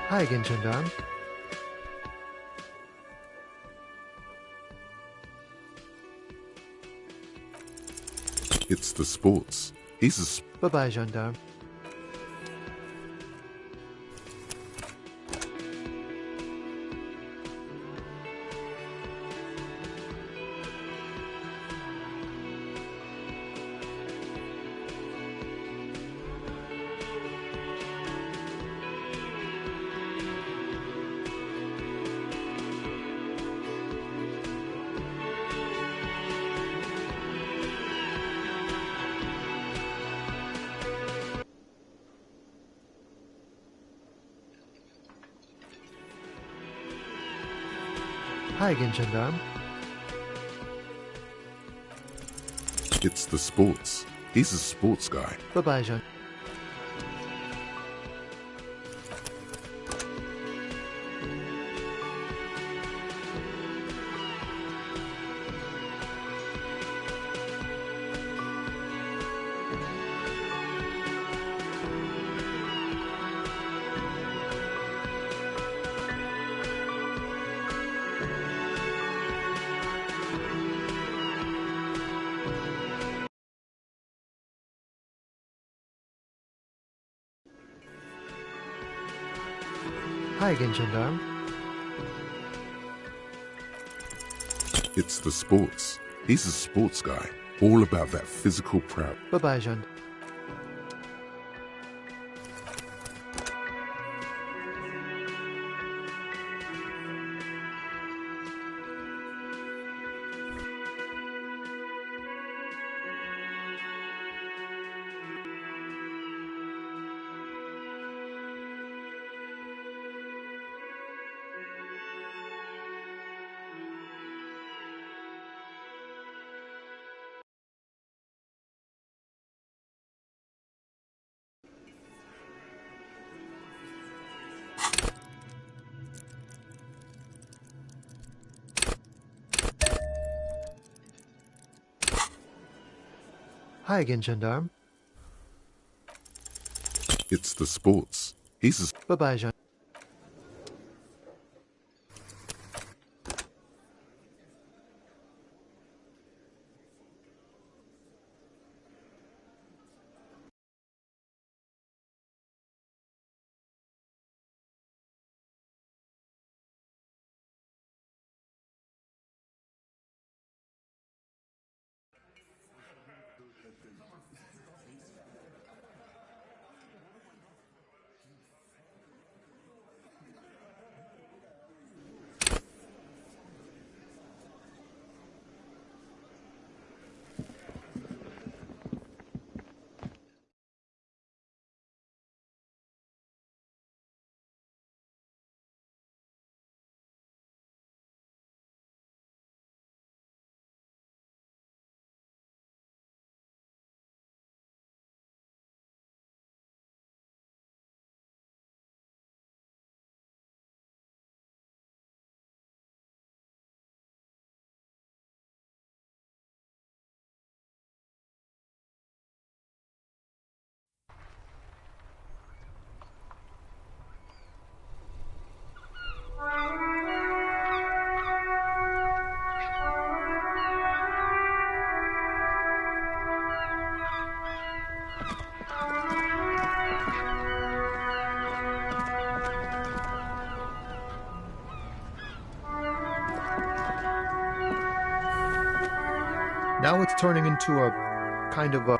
Hi again, gendarme. It's the sports. He's a Bye-bye, gendarme. Hi again, gendarme. It's the sports. He's a sports guy. Bye-bye, gendarme. Hi again, gendarme. It's the sports. He's a sports guy. All about that physical prowess. Bye-bye, gendarme. Hi again, gendarme. It's the sports. He's a Bye-bye, gendarme. Now it's turning into a kind of a...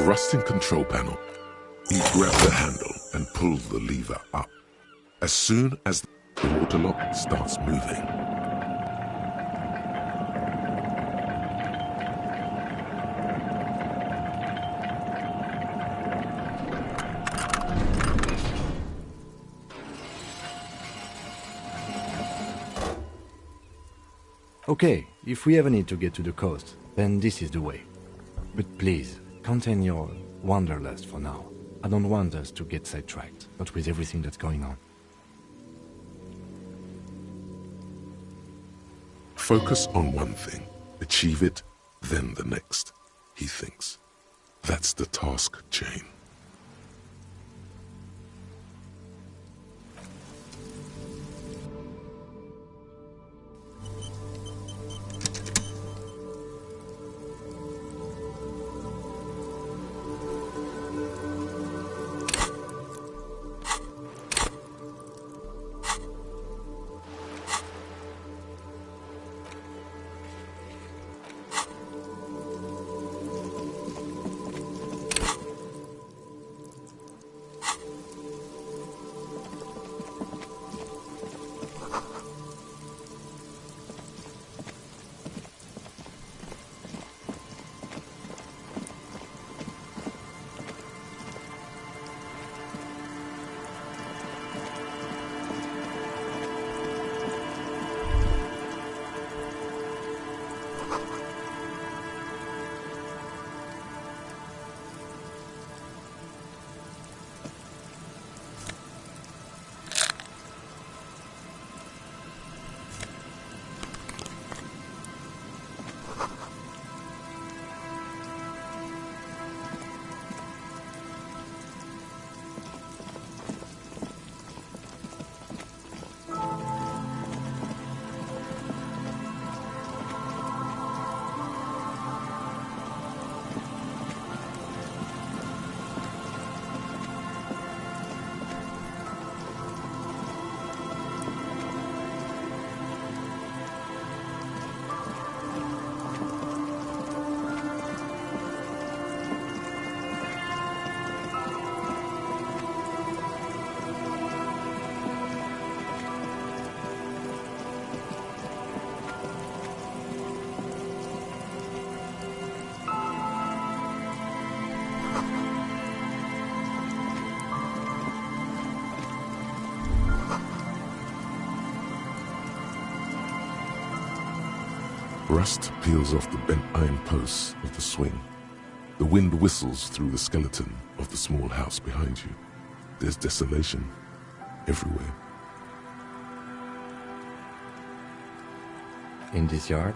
rusting control panel. He grabbed the handle and pulled the lever up. As soon as the water lock starts moving, Okay, if we ever need to get to the coast, then this is the way. But please, contain your wanderlust for now. I don't want us to get sidetracked, not with everything that's going on. focus on one thing, achieve it, then the next, he thinks. That's the task chain. Rust peels off the bent iron posts of the swing. The wind whistles through the skeleton of the small house behind you. There's desolation everywhere. In this yard?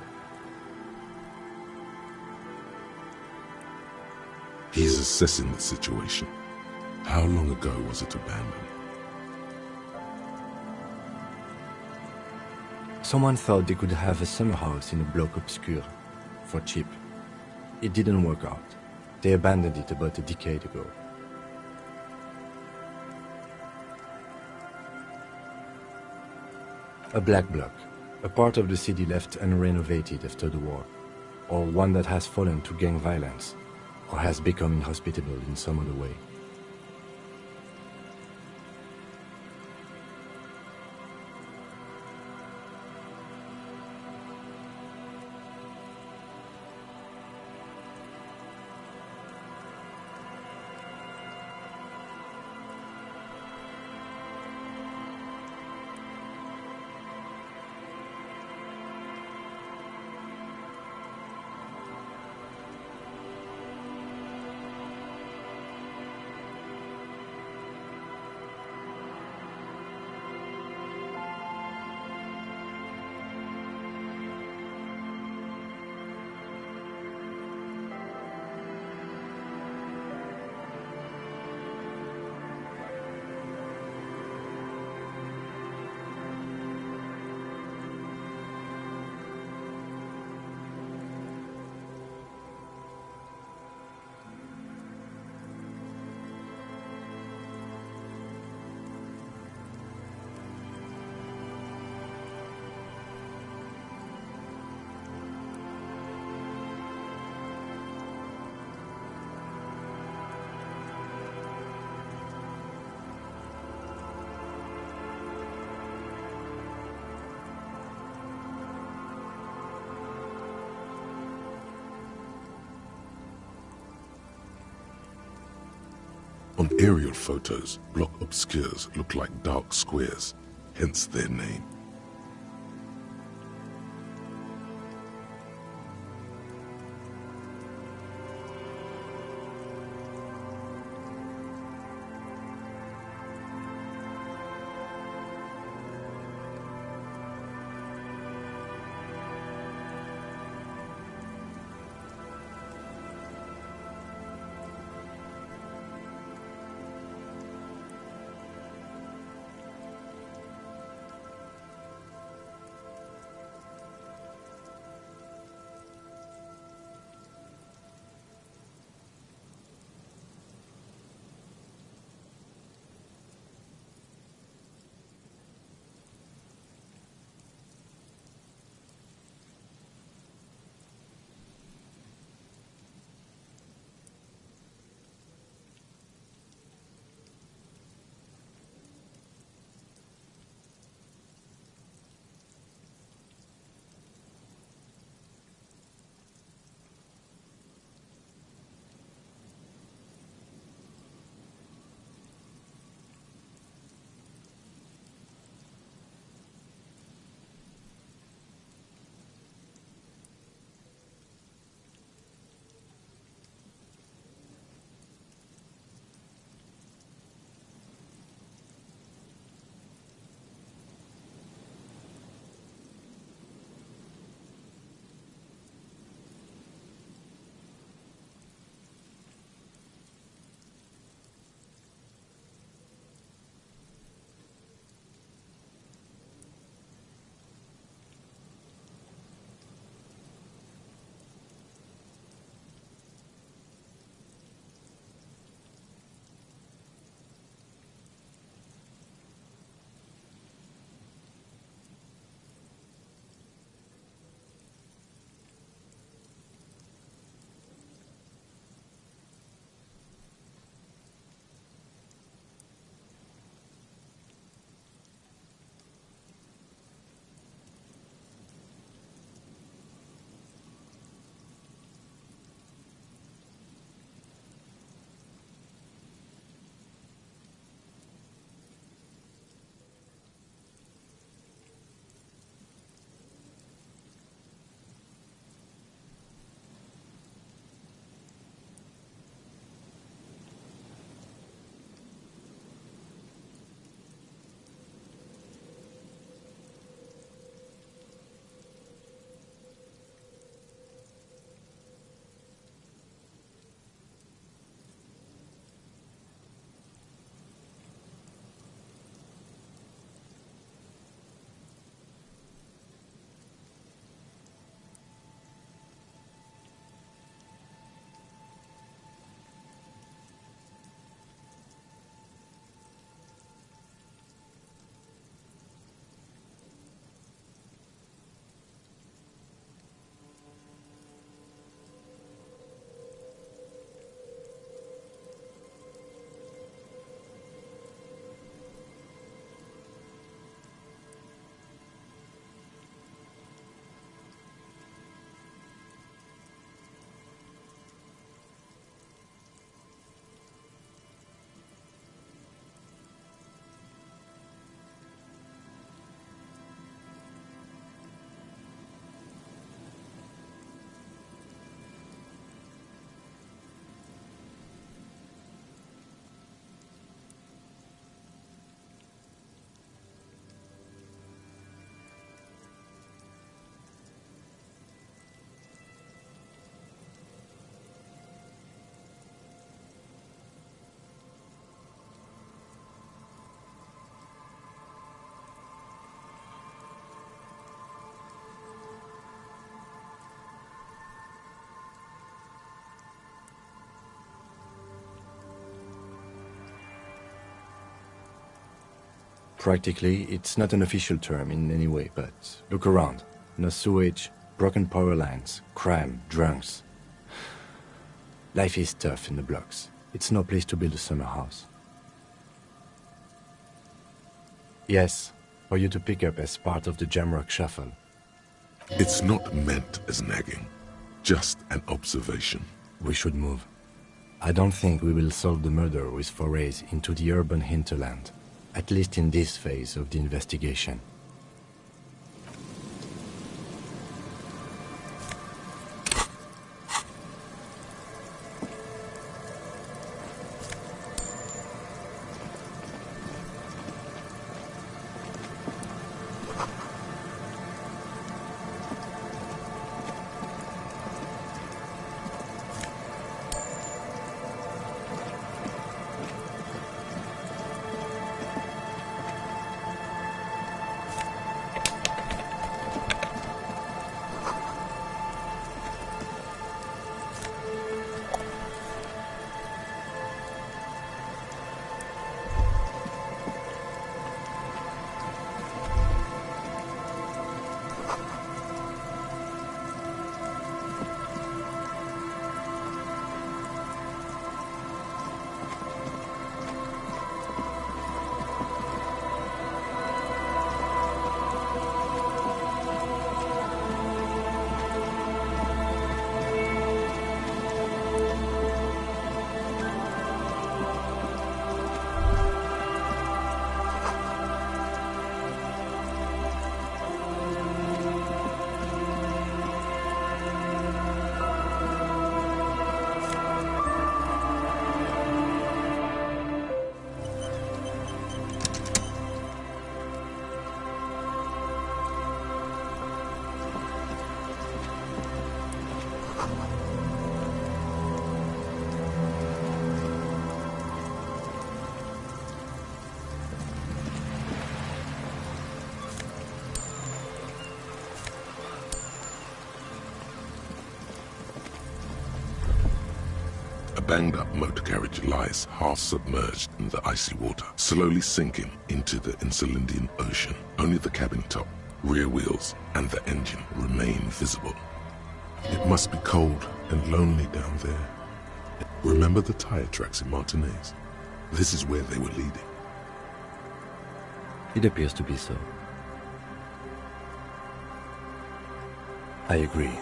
He's assessing the situation. How long ago was it abandoned? Someone thought they could have a summer house in a bloc obscur, for cheap. It didn't work out. They abandoned it about a decade ago. A black bloc, a part of the city left unrenovated after the war, or one that has fallen to gang violence, or has become inhospitable in some other way. On aerial photos, block obscures look like dark squares, hence their name. Practically, it's not an official term in any way, but look around. No sewage, broken power lines, crime, drunks. Life is tough in the blocks. It's no place to build a summer house. Yes, for you to pick up as part of the Jamrock Shuffle. It's not meant as nagging, just an observation. We should move. I don't think we will solve the murder with forays into the urban hinterland, at least in this phase of the investigation. A banged-up motor carriage lies half-submerged in the icy water, slowly sinking into the Insulindian Ocean. Only the cabin top, rear wheels, and the engine remain visible. It must be cold and lonely down there. Remember the tire tracks in Martinez? This is where they were leading. It appears to be so. I agree.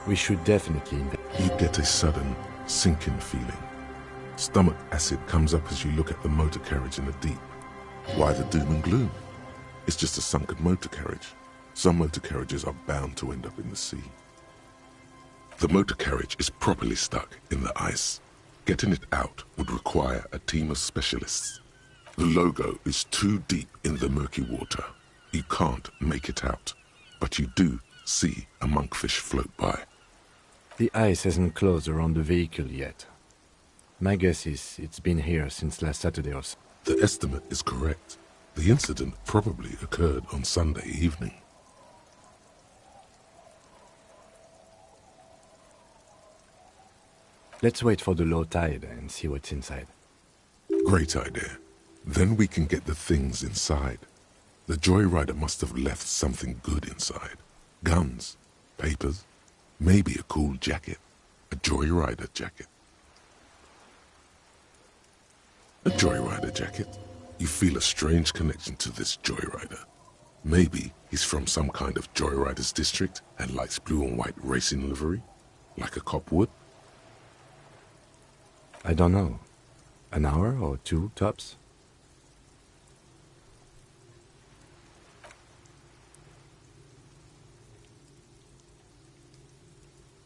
We should definitely... You get a sudden, sinking feeling. Stomach acid comes up as you look at the motor carriage in the deep. Why the doom and gloom? It's just a sunken motor carriage. Some motor carriages are bound to end up in the sea. The motor carriage is properly stuck in the ice. Getting it out would require a team of specialists. The logo is too deep in the murky water. You can't make it out, but you do see a monkfish float by. The ice hasn't closed around the vehicle yet. My guess is it's been here since last Saturday or so. The estimate is correct. The incident probably occurred on Sunday evening. Let's wait for the low tide and see what's inside. Great idea. Then we can get the things inside. The joyrider must have left something good inside. Guns, papers, maybe a cool jacket. A joyrider jacket. A joyrider jacket. You feel a strange connection to this joyrider. Maybe he's from some kind of joyriders district and likes blue and white racing livery, like a cop would. I don't know. An hour or two, tops?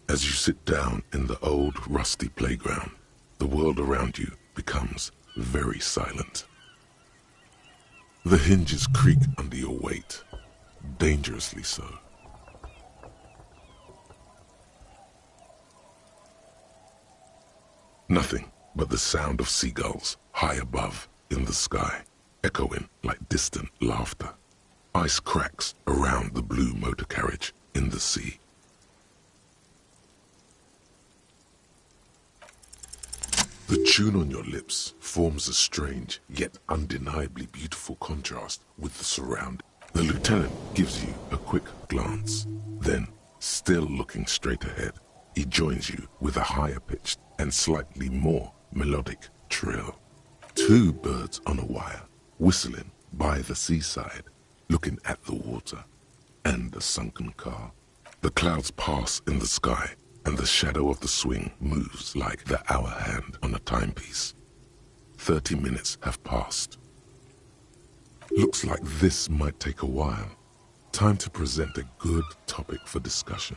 As you sit down in the old, rusty playground, the world around you becomes very silent. The hinges creak under your weight, dangerously so. Nothing but the sound of seagulls high above in the sky, echoing like distant laughter. Ice cracks around the blue motor carriage in the sea. The tune on your lips forms a strange yet undeniably beautiful contrast with the surroundings. The lieutenant gives you a quick glance. Then, still looking straight ahead, he joins you with a higher pitched and slightly more melodic trill. Two birds on a wire, whistling by the seaside, looking at the water and the sunken car. The clouds pass in the sky, and the shadow of the swing moves like the hour hand on a timepiece. 30 minutes have passed. Looks like this might take a while. Time to present a good topic for discussion.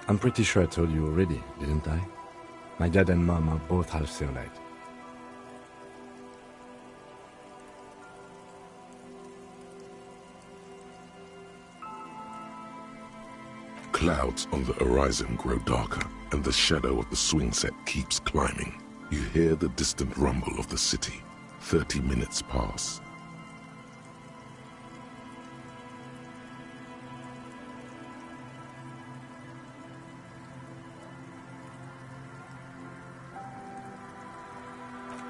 I'm pretty sure I told you already, didn't I? My dad and mom are both half Seolite. Clouds on the horizon grow darker, and the shadow of the swing set keeps climbing. You hear the distant rumble of the city. 30 minutes pass.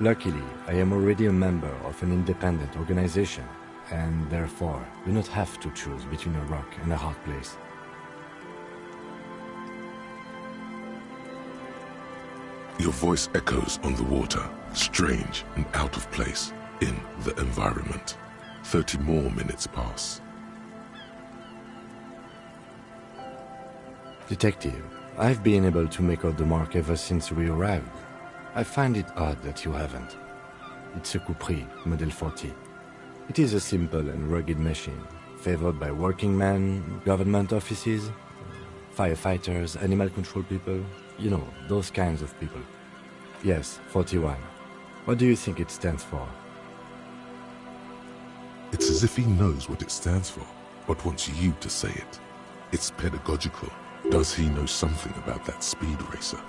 Luckily, I am already a member of an independent organization, and therefore do not have to choose between a rock and a hard place. Your voice echoes on the water, strange and out of place in the environment. 30 more minutes pass. Detective, I've been able to make out the mark ever since we arrived. I find it odd that you haven't. It's a Capri, Model 40. It is a simple and rugged machine, favored by working men, government offices, firefighters, animal control people, you know, those kinds of people. Yes, 41. What do you think it stands for? It's as if he knows what it stands for, but wants you to say it. It's pedagogical. Does he know something about that speed racer?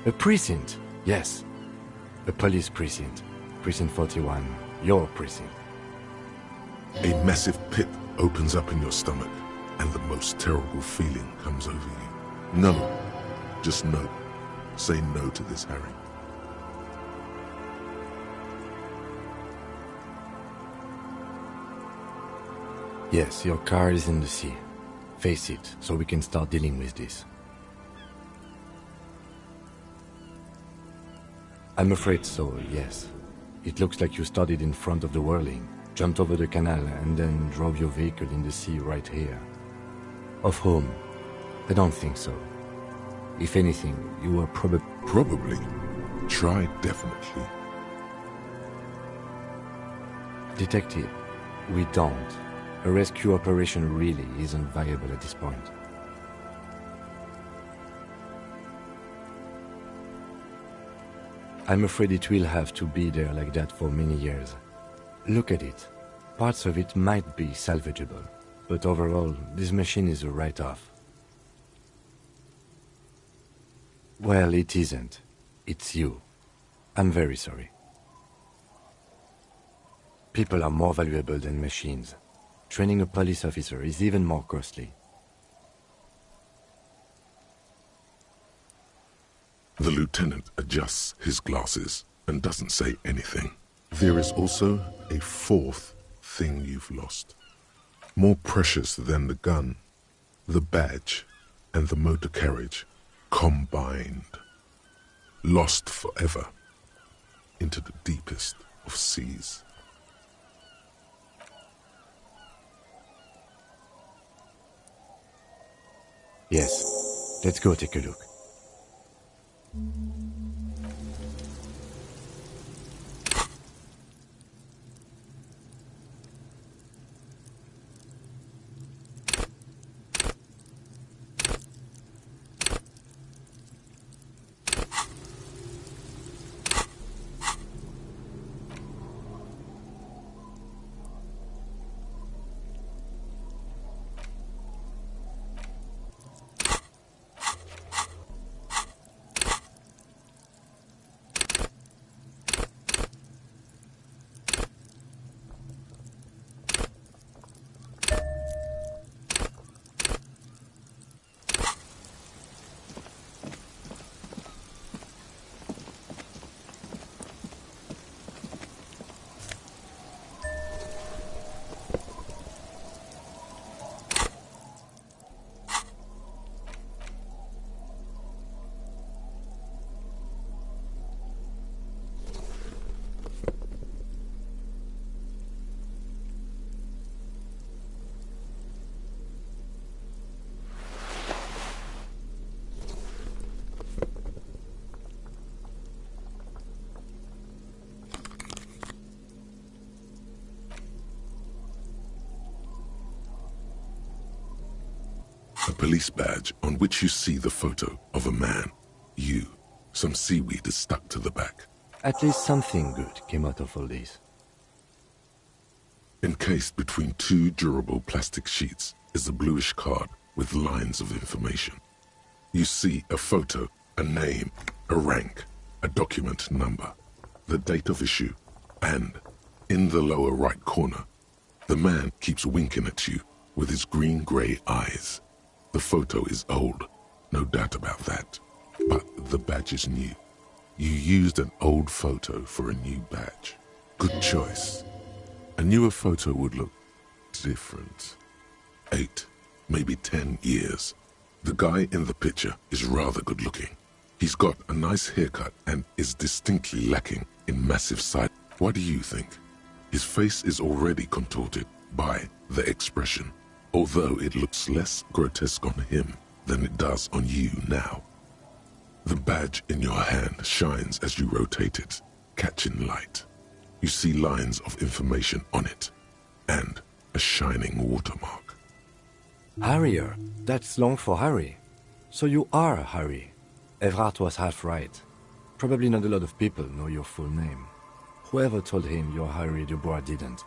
A precinct, yes. A police precinct. Precinct 41, your precinct. A massive pit opens up in your stomach, and the most terrible feeling comes over you. No. Just no. Say no to this, Harry. Yes, your car is in the sea. Face it, so we can start dealing with this. I'm afraid so, yes. It looks like you started in front of the whirling, jumped over the canal, and then drove your vehicle in the sea right here. Of whom? I don't think so. If anything, you were probably... Probably. Try definitely. Detective, we don't. A rescue operation really isn't viable at this point. I'm afraid it will have to be there like that for many years. Look at it. Parts of it might be salvageable, but overall, this machine is a write-off. Well, it isn't. It's you. I'm very sorry. People are more valuable than machines. Training a police officer is even more costly. The lieutenant adjusts his glasses and doesn't say anything. There is also a fourth thing you've lost. More precious than the gun, the badge, and the motor carriage combined. Lost forever into the deepest of seas. Yes, let's go take a look. A police badge on which you see the photo of a man. You. Some seaweed is stuck to the back. At least something good came out of all this. Encased between two durable plastic sheets is a bluish card with lines of information. You see a photo, a name, a rank, a document number, the date of issue, and, in the lower right corner, the man keeps winking at you with his green-grey eyes. The photo is old, no doubt about that, but the badge is new. You used an old photo for a new badge. Good choice. A newer photo would look different. 8, maybe 10 years. The guy in the picture is rather good looking. He's got a nice haircut and is distinctly lacking in massive side. What do you think? His face is already contorted by the expression, although it looks less grotesque on him than it does on you now. The badge in your hand shines as you rotate it, catching light. You see lines of information on it, and a shining watermark. Harrier, that's long for Harry. So you are Harry. Evrard was half right. Probably not a lot of people know your full name. Whoever told him you're Harry Dubois didn't.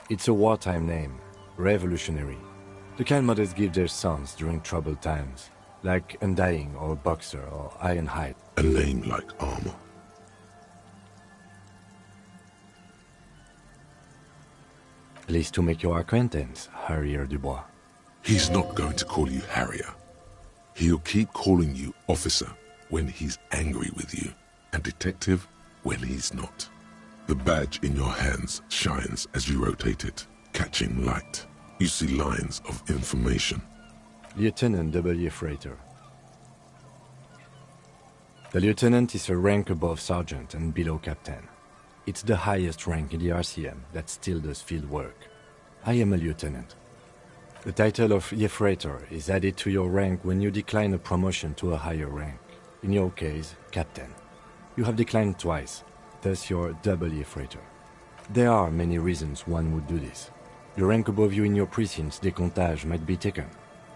It's a wartime name, revolutionary. The kind mothers give their sons during troubled times, like Undying or Boxer or Ironhide. A name like armor. Pleased to make your acquaintance, Harrier Dubois. He's not going to call you Harrier. He'll keep calling you officer when he's angry with you, and detective when he's not. The badge in your hands shines as you rotate it, catching light. You see lines of information. Lieutenant W. Freighter. The lieutenant is a rank above sergeant and below captain. It's the highest rank in the RCM that still does field work. I am a lieutenant. The title of Freighter is added to your rank when you decline a promotion to a higher rank. In your case, captain. You have declined twice, thus you're double Freighter. There are many reasons one would do this. The rank above you in your precinct's décomptage might be taken,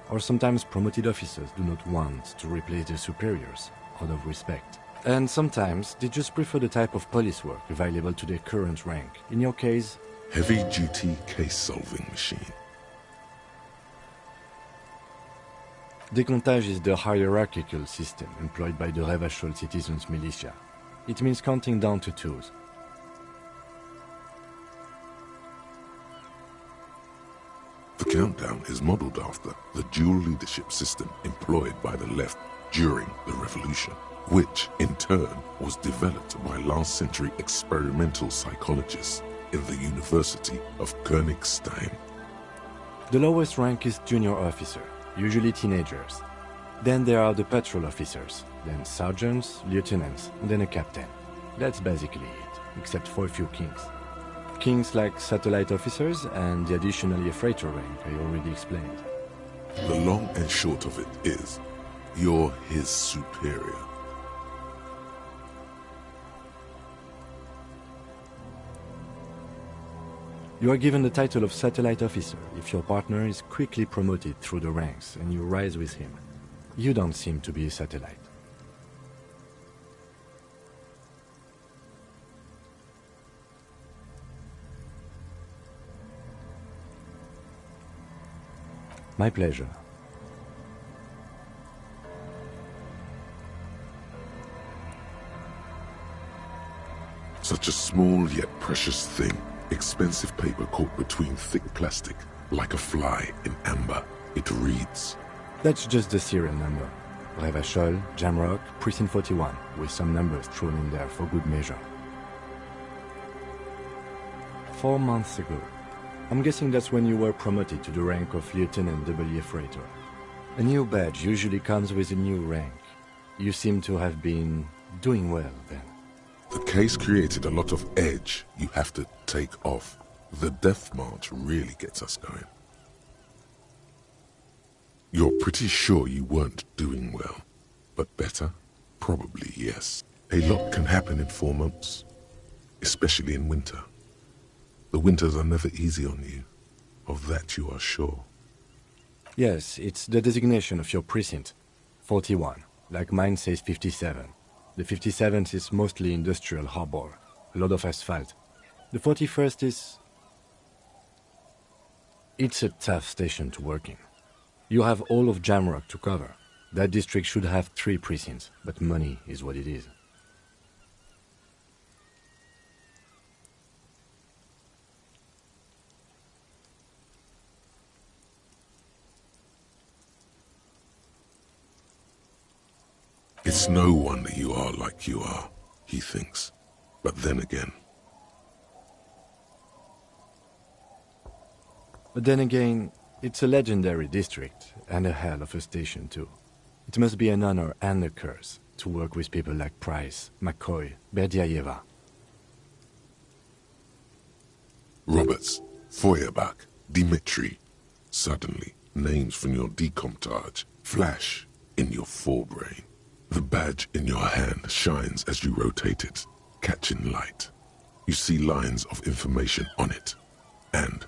or sometimes promoted officers do not want to replace their superiors out of respect. And sometimes they just prefer the type of police work available to their current rank. In your case, heavy-duty case-solving machine. Décomptage is the hierarchical system employed by the Revachol citizens' militia. It means counting down to twos. The countdown is modeled after the dual leadership system employed by the left during the revolution, which in turn was developed by last century experimental psychologists in the University of Königstein. The lowest rank is junior officer, usually teenagers. Then there are the patrol officers, then sergeants, lieutenants, and then a captain. That's basically it, except for a few kings. Kings like satellite officers and the additionally freighter rank I already explained. The long and short of it is, you're his superior. You are given the title of satellite officer if your partner is quickly promoted through the ranks and you rise with him. You don't seem to be a satellite. My pleasure. Such a small yet precious thing. Expensive paper caught between thick plastic, like a fly in amber. It reads. That's just the serial number. Revachol, Jamrock, Precinct 41, with some numbers thrown in there for good measure. 4 months ago. I'm guessing that's when you were promoted to the rank of Lieutenant W. Freighter. A new badge usually comes with a new rank. You seem to have been doing well then. The case created a lot of edge you have to take off. The death march really gets us going. You're pretty sure you weren't doing well, but better? Probably yes. A lot can happen in 4 months, especially in winter. The winters are never easy on you. Of that you are sure. Yes, it's the designation of your precinct. 41, like mine says 57. The 57th is mostly industrial harbor, a lot of asphalt. The 41st is... It's a tough station to work in. You have all of Jamrock to cover. That district should have 3 precincts, but money is what it is. It's no wonder you are like you are, he thinks. But then again... It's a legendary district, and a hell of a station too. It must be an honor and a curse to work with people like Price, McCoy, Berdiaeva. Roberts, Feuerbach, Dimitri. Suddenly, names from your decomptage flash in your forebrain. The badge in your hand shines as you rotate it, catching light. You see lines of information on it, and...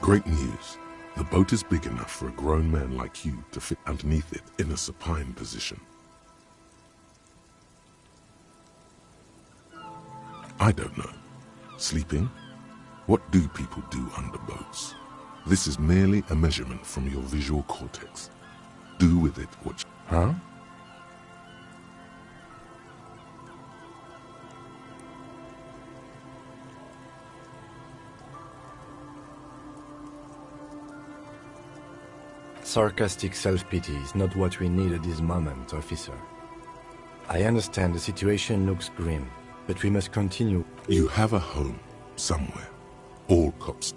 Great news. The boat is big enough for a grown man like you to fit underneath it in a supine position. I don't know. Sleeping? What do people do under boats? This is merely a measurement from your visual cortex. Do with it what you... Huh? Sarcastic self-pity is not what we need at this moment, officer. I understand the situation looks grim, but we must continue. You have a home, somewhere. All cops...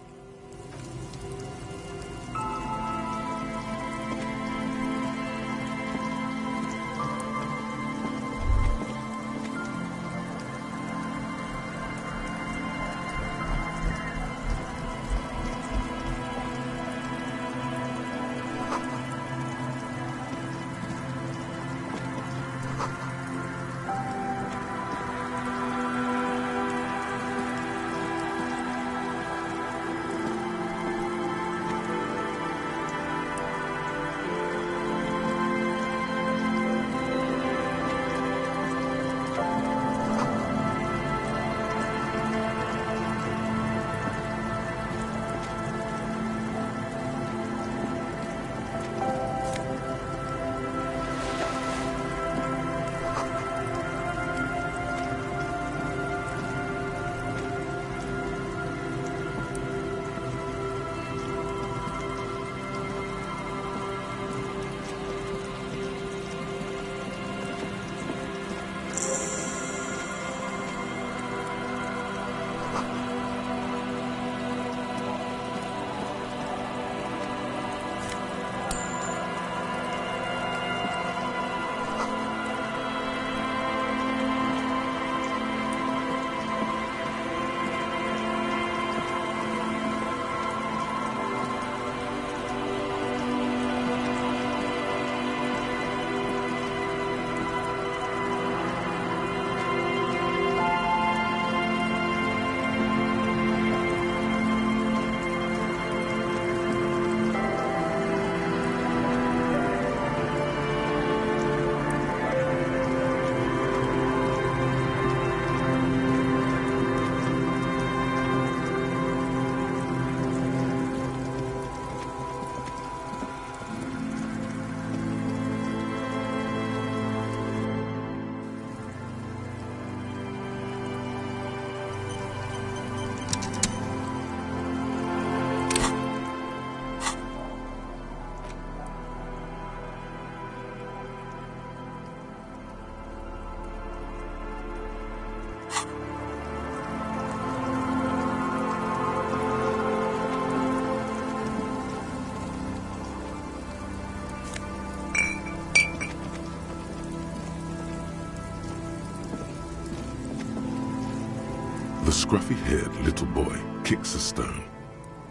The scruffy-haired little boy kicks a stone.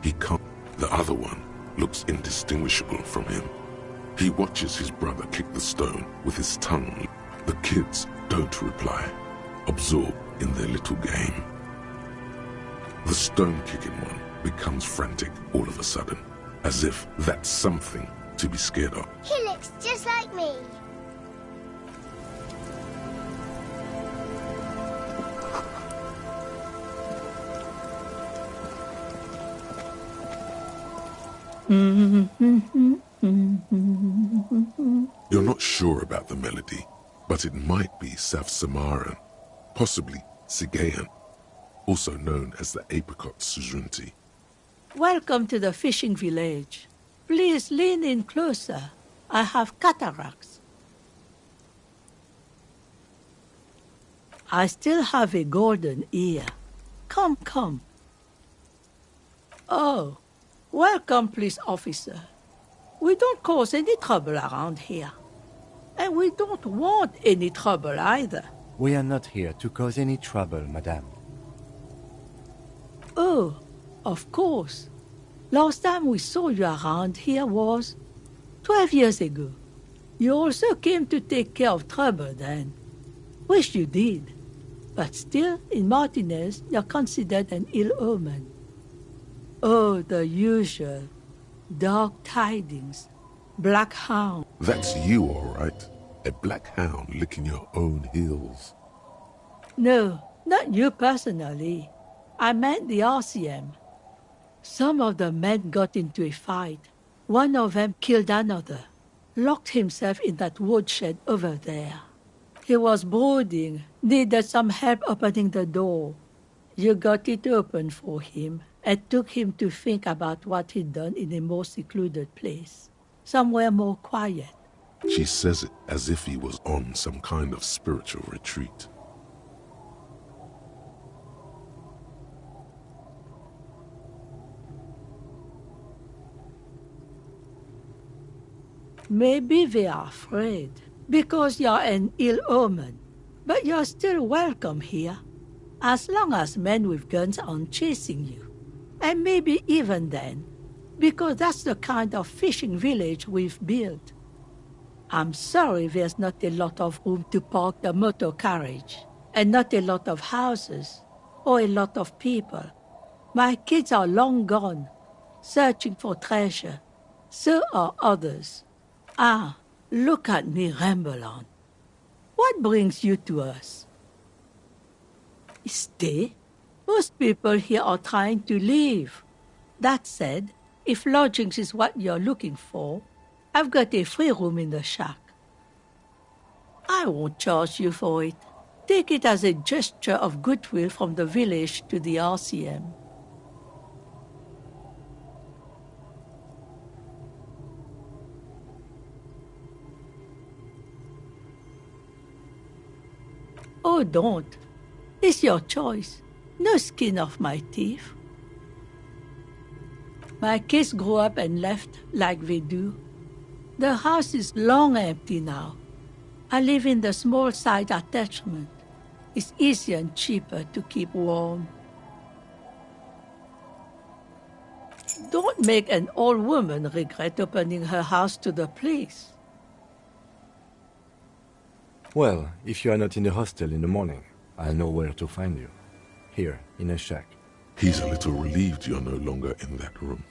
He can't. The other one looks indistinguishable from him. He watches his brother kick the stone with his tongue. The kids don't reply, absorbed in their little game. The stone-kicking one becomes frantic all of a sudden, as if that's something to be scared of. He looks just like me. You're not sure about the melody, but it might be South Samaran, possibly Sigayan, also known as the Apricot Suzunti. Welcome to the fishing village. Please lean in closer. I have cataracts. I still have a golden ear. Come, come. Oh, welcome, police officer. We don't cause any trouble around here. And we don't want any trouble either. We are not here to cause any trouble, madame. Oh, of course. Last time we saw you around here was 12 years ago. You also came to take care of trouble then. Wish you did. But still, in Martinez, you're considered an ill omen. Oh, the usual. Dog tidings. Black hound. That's you, all right. A black hound licking your own heels. No, not you personally. I meant the RCM. Some of the men got into a fight. One of them killed another. Locked himself in that woodshed over there. He was brooding, needed some help opening the door. You got it open for him and took him to think about what he'd done in a more secluded place, somewhere more quiet. She says it as if he was on some kind of spiritual retreat. Maybe they are afraid, because you're an ill omen. But you're still welcome here, as long as men with guns aren't chasing you. And maybe even then, because that's the kind of fishing village we've built. I'm sorry there's not a lot of room to park the motor carriage, and not a lot of houses, or a lot of people. My kids are long gone, searching for treasure. So are others. Ah, look at me ramble on. What brings you to us? Stay? Most people here are trying to leave. That said, if lodgings is what you're looking for, I've got a free room in the shack. I won't charge you for it. Take it as a gesture of goodwill from the village to the RCM. Oh, don't. It's your choice. No skin off my teeth. My kids grew up and left like they do. The house is long empty now. I live in the small side attachment. It's easier and cheaper to keep warm. Don't make an old woman regret opening her house to the place. Well, if you are not in the hostel in the morning, I'll know where to find you. Here, in a shack. He's a little relieved you're no longer in that room.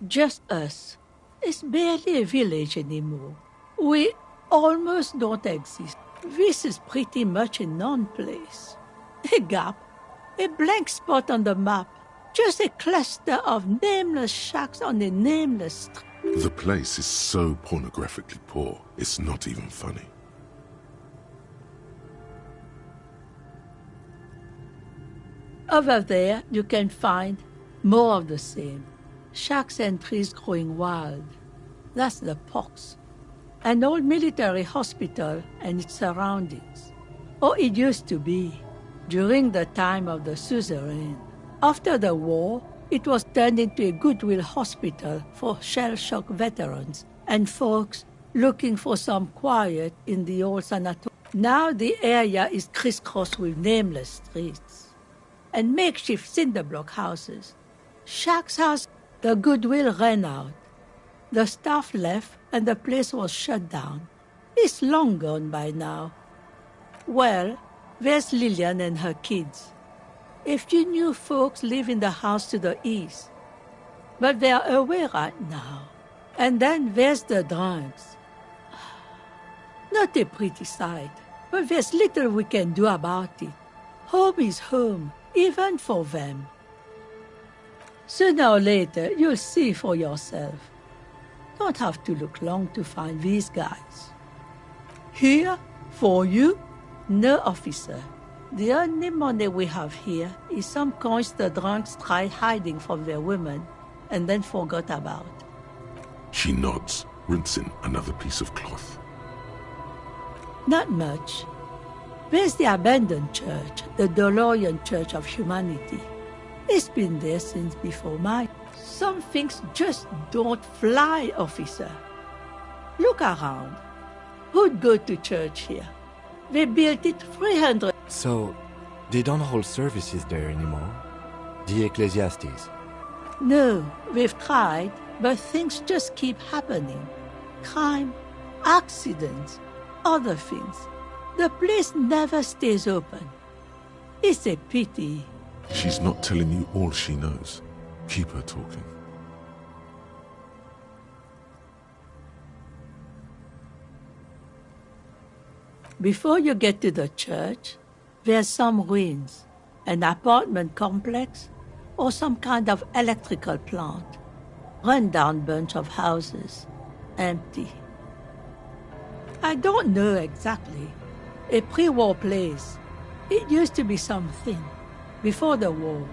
Just us. It's barely a village anymore. We almost don't exist. This is pretty much a non-place. A gap. A blank spot on the map. Just a cluster of nameless shacks on a nameless street. The place is so pornographically poor, it's not even funny. Over there, you can find more of the same. Shacks and trees growing wild. That's the Pox. An old military hospital and its surroundings. Or it used to be, during the time of the suzerain. After the war, it was turned into a goodwill hospital for shell-shock veterans and folks looking for some quiet in the old sanatorium. Now the area is crisscrossed with nameless streets and makeshift cinder block houses. Shaq's house, the goodwill ran out. The staff left and the place was shut down. It's long gone by now. Well, there's Lillian and her kids. A few new folks live in the house to the east, but they're away right now. And then there's the drunks. Not a pretty sight, but there's little we can do about it. Home is home, even for them. Sooner or later, you'll see for yourself. Don't have to look long to find these guys. Here, for you? No, officer. The only money we have here is some coins the drunks tried hiding from their women and then forgot about. She nods, rinsing another piece of cloth. Not much. There's the abandoned church, the DeLorean Church of Humanity. It's been there since before mine. Some things just don't fly, officer. Look around. Who'd go to church here? They built it 300... So, they don't hold services there anymore? The Ecclesiastes? No, we've tried, but things just keep happening. Crime, accidents, other things. The place never stays open. It's a pity. She's not telling you all she knows. Keep her talking. Before you get to the church, there's some ruins, an apartment complex, or some kind of electrical plant. Run-down bunch of houses, empty. I don't know exactly. A pre-war place. It used to be something. Before the war.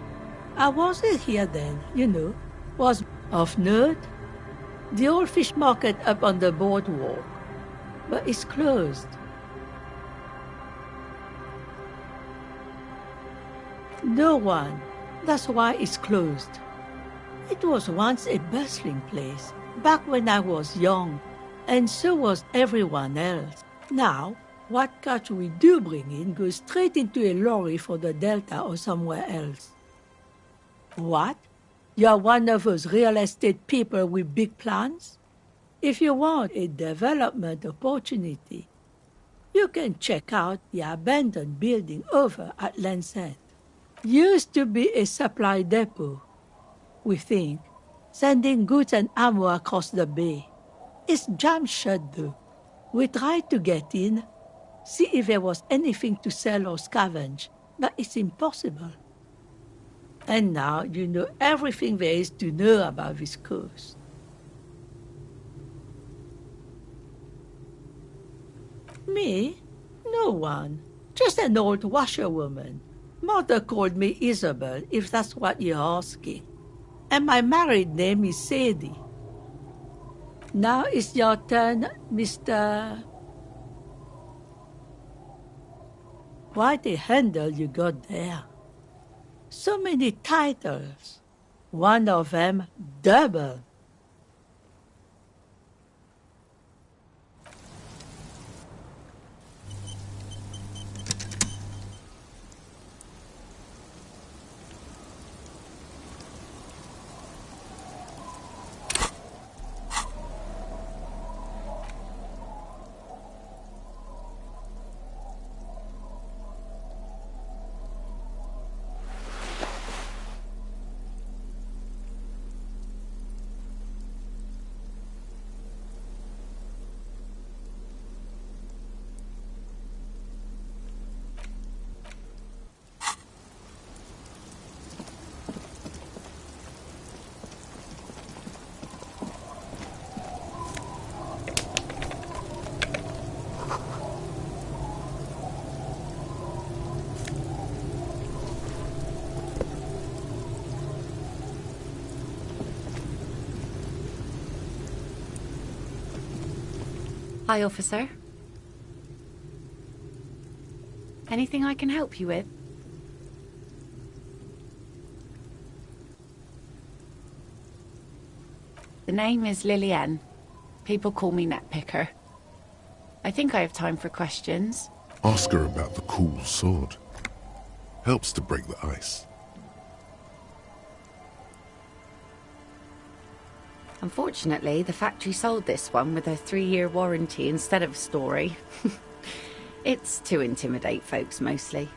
I wasn't here then, you know. Was of note. The old fish market up on the boardwalk. But it's closed. No one. That's why it's closed. It was once a bustling place, back when I was young, and so was everyone else. Now, what catch we do bring in goes straight into a lorry for the Delta or somewhere else. What? You're one of those real estate people with big plans? If you want a development opportunity, you can check out the abandoned building over at Land's End. Used to be a supply depot, we think, sending goods and ammo across the bay. It's jammed shut though. We tried to get in, see if there was anything to sell or scavenge, but it's impossible. And now you know everything there is to know about this coast. Me? No one. Just an old washerwoman. Mother called me Isabel, if that's what you're asking. And my married name is Sadie. Now it's your turn, Mr. Quite a handle you got there. So many titles. One of them double. Hi, officer. Anything I can help you with? The name is Lillian. People call me Netpicker. I think I have time for questions. Ask her about the cool sword. Helps to break the ice. Unfortunately, the factory sold this one with a 3-year warranty instead of a story. It's to intimidate folks, mostly.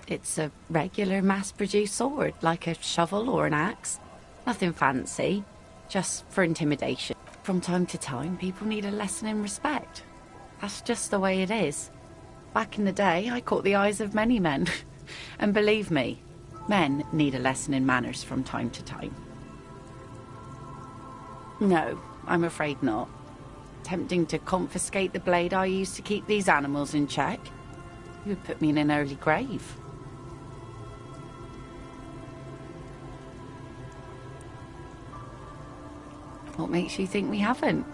It's a regular mass-produced sword, like a shovel or an axe. Nothing fancy, just for intimidation. From time to time, people need a lesson in respect. That's just the way it is. Back in the day, I caught the eyes of many men. And believe me, men need a lesson in manners from time to time. No, I'm afraid not. Tempting to confiscate the blade I used to keep these animals in check. You would put me in an early grave. What makes you think we haven't?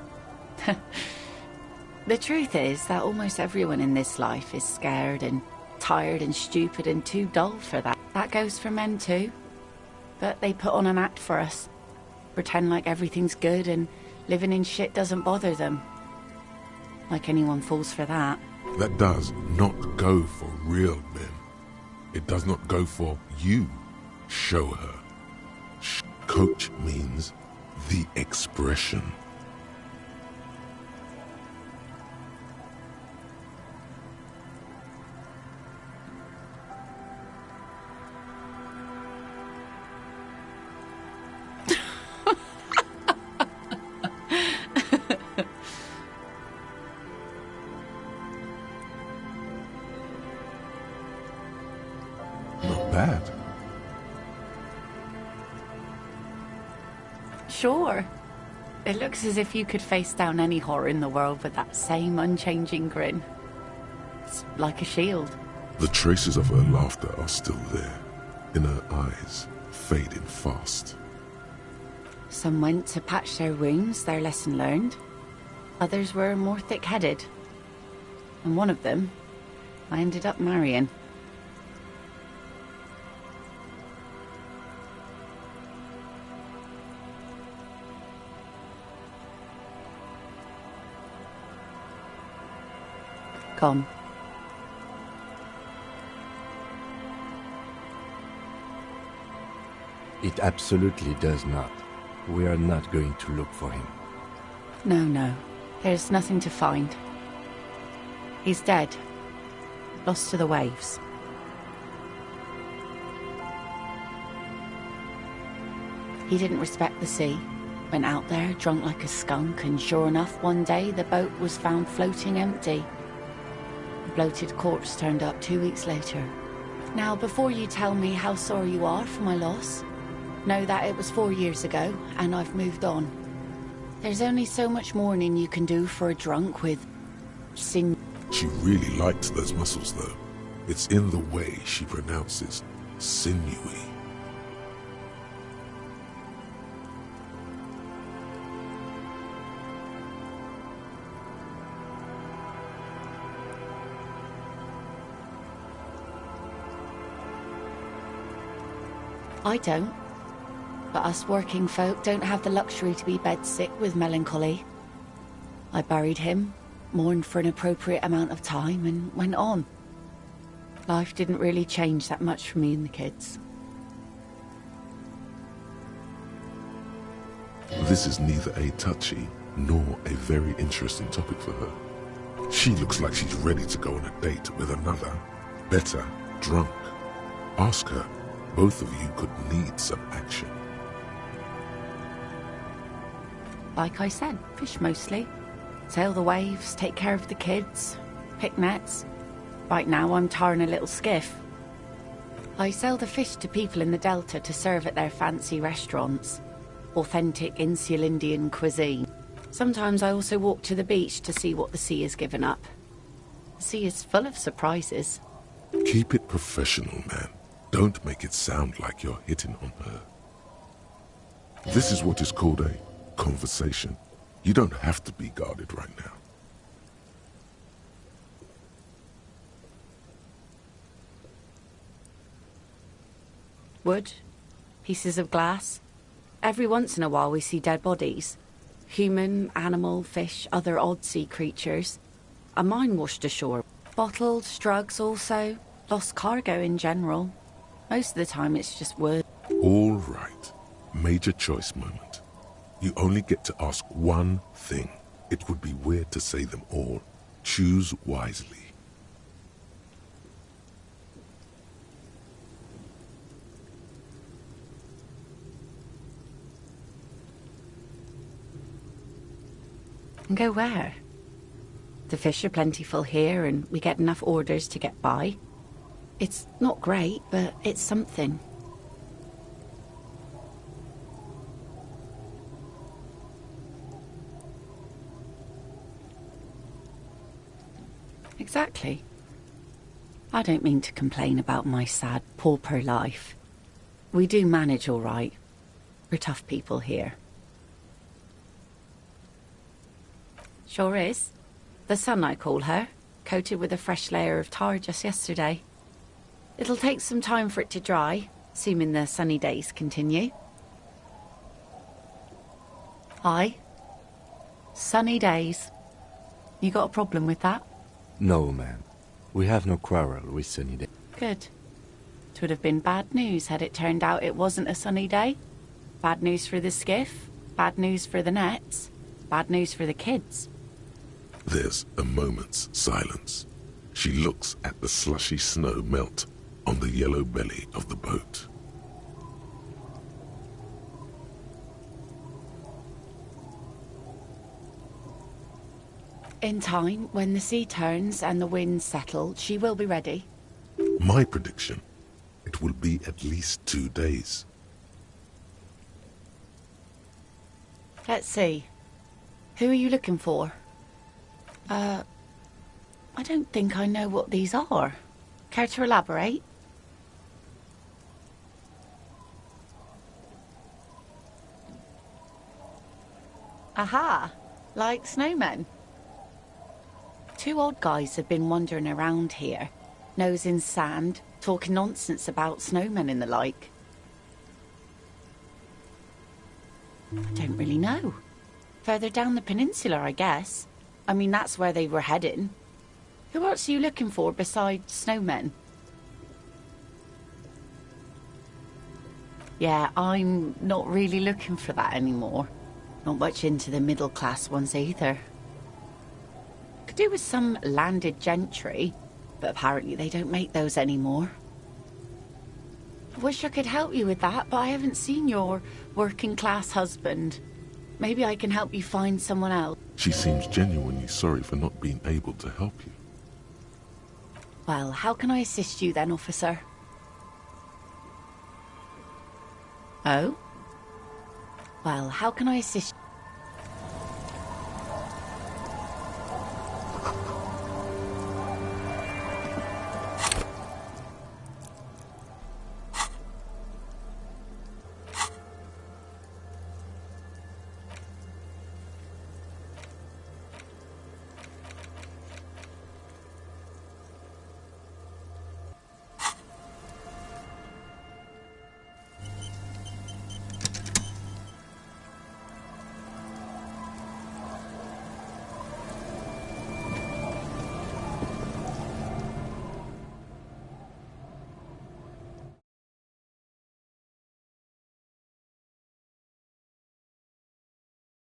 The truth is that almost everyone in this life is scared and tired and stupid and too dull for that. That goes for men too. But they put on an act for us. Pretend like everything's good and living in shit doesn't bother them. Like anyone falls for that. That does not go for real men. It does not go for you. Show her. Coach means the expression. bad. Sure. It looks as if you could face down any horror in the world with that same unchanging grin. It's like a shield. The traces of her laughter are still there, in her eyes, fading fast. Some went to patch their wounds, their lesson learned. Others were more thick-headed. And one of them, I ended up marrying. Gone. It absolutely does not. We are not going to look for him. No. There's nothing to find. He's dead. Lost to the waves. He didn't respect the sea. Went out there, drunk like a skunk, and sure enough, one day the boat was found floating empty. A bloated corpse turned up 2 weeks later. Now, before you tell me how sorry you are for my loss, know that it was 4 years ago, and I've moved on. There's only so much mourning you can do for a drunk with sin. She really liked those muscles, though. It's in the way she pronounces sinewy. I don't. But us working folk don't have the luxury to be bedsick with melancholy. I buried him, mourned for an appropriate amount of time, and went on. Life didn't really change that much for me and the kids. This is neither a touchy nor a very interesting topic for her. She looks like she's ready to go on a date with another, better drunk. Ask her. Both of you could need some action. Like I said, fish mostly. Sail the waves, take care of the kids, pick nets. Right now I'm tarring a little skiff. I sell the fish to people in the Delta to serve at their fancy restaurants. Authentic insular Indian cuisine. Sometimes I also walk to the beach to see what the sea has given up. The sea is full of surprises. Keep it professional, man. Don't make it sound like you're hitting on her. This is what is called a conversation. You don't have to be guarded right now. Wood, pieces of glass. Every once in a while we see dead bodies. Human, animal, fish, other odd sea creatures. A mine washed ashore. Bottles, drugs also. Lost cargo in general. Most of the time it's just wood. All right. Major choice moment. You only get to ask one thing. It would be weird to say them all. Choose wisely. And go where? The fish are plentiful here and we get enough orders to get by. It's not great, but it's something. Exactly. I don't mean to complain about my sad, pauper life. We do manage all right. We're tough people here. Sure is. The sun, I call her, coated with a fresh layer of tar just yesterday. It'll take some time for it to dry, assuming the sunny days continue. Aye. Sunny days. You got a problem with that? No, ma'am. We have no quarrel with sunny day. Good. It would have been bad news had it turned out it wasn't a sunny day. Bad news for the skiff, bad news for the nets, bad news for the kids. There's a moment's silence. She looks at the slushy snow melt on the yellow belly of the boat. In time, when the sea turns and the winds settle, she will be ready. My prediction, it It will be at least 2 days. Let's see. Who are you looking for? I don't think I know what these are. Care to elaborate? Aha! Like snowmen. 2 odd guys have been wandering around here, nose in sand, talking nonsense about snowmen and the like. I don't really know. Further down the peninsula, I guess. I mean, that's where they were heading. Who else are you looking for besides snowmen? Yeah, I'm not really looking for that anymore. Not much into the middle-class ones either. Could do with some landed gentry, but apparently they don't make those anymore. I wish I could help you with that, but I haven't seen your working-class husband. Maybe I can help you find someone else. She seems genuinely sorry for not being able to help you. Well, how can I assist you then, officer? Oh? Well, how can I assist you?